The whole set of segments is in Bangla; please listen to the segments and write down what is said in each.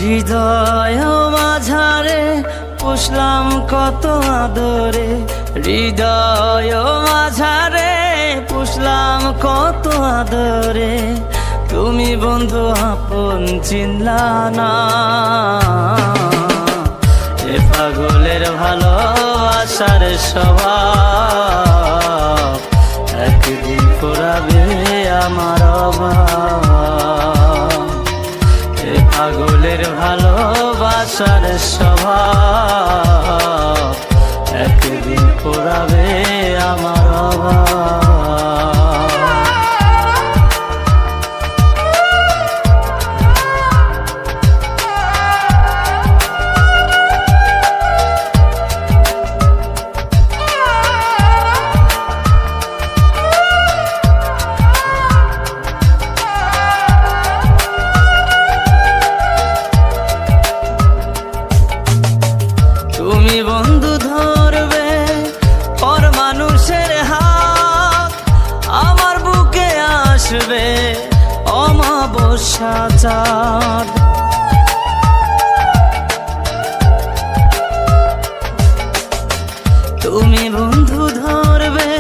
হৃদয় মাঝারে পুষলাম কত আদরে, হৃদয় মাঝারে পুষলাম কত আদরে, তুমি বন্ধু আপন চিনলা না। এ পাগলের ভালোবাসার স্বভাব একদিন ফুরাবে আমার অভাব। এ পাগলের ভালোবাসার স্বভাব একদিন ফুরাবে আমার অভাব। তুমি বন্ধু ধরবে পর মানুষের হাত, আমার বুকে আসবে অমাবস্যা চাঁদ। তুমি বন্ধু ধরবে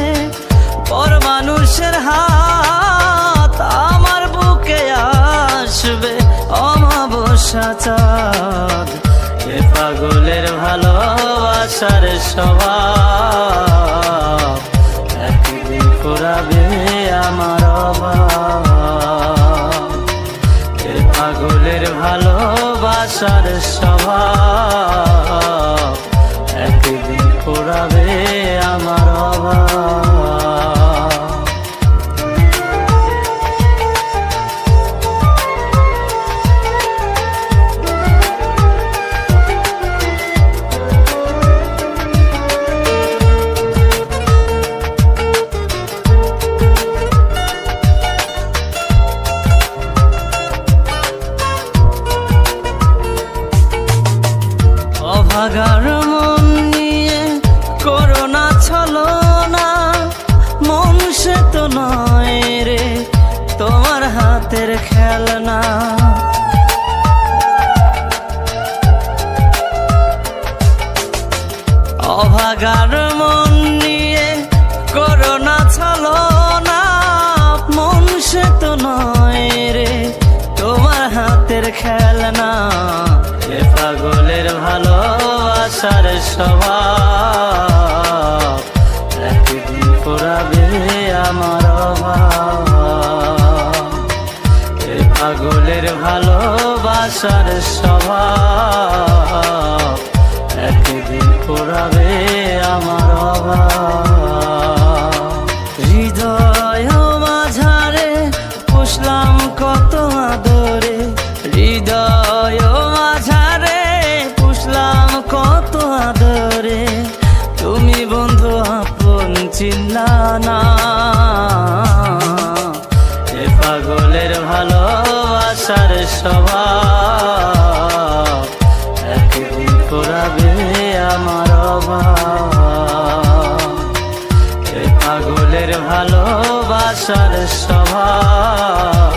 পর মানুষের হাত, আমার বুকে আসবে অমাবস্যা চাঁদ। এ পাগলের ভালোবাসার স্বভাব একদিন ফুরাবে আমার অভাব। এ পাগলের ভালোবাসার স্বভাব একদিন ফুরাবে আমার অভাব। অভাগার মন নিয়ে করোনা ছলনা, মন সে তো নয় রে তোমার হাতের খেলনা। অভাগার মন নিয়ে করোনা ছলনা, মন সে তো নয় রে তোমার হাতের খেলনা। এ পাগলের ভালোবাসার স্বভাব একদিন ফুরাবে আমার অভাব। এ পাগলের ভালোবাসার স্বভাব একদিন ফুরাবে আমার অভাব। হৃদয় মাঝারে পুষলাম কত আদরে, হৃদয় মাঝারে পুষলাম কত আদরে, তুমি বন্ধু আপন চিনলা না। এ পাগলের ভালোবাসার স্বভাব একদিন ফুরাবে আমার অভাব। এ পাগলের ভালোবাসার স্বভাব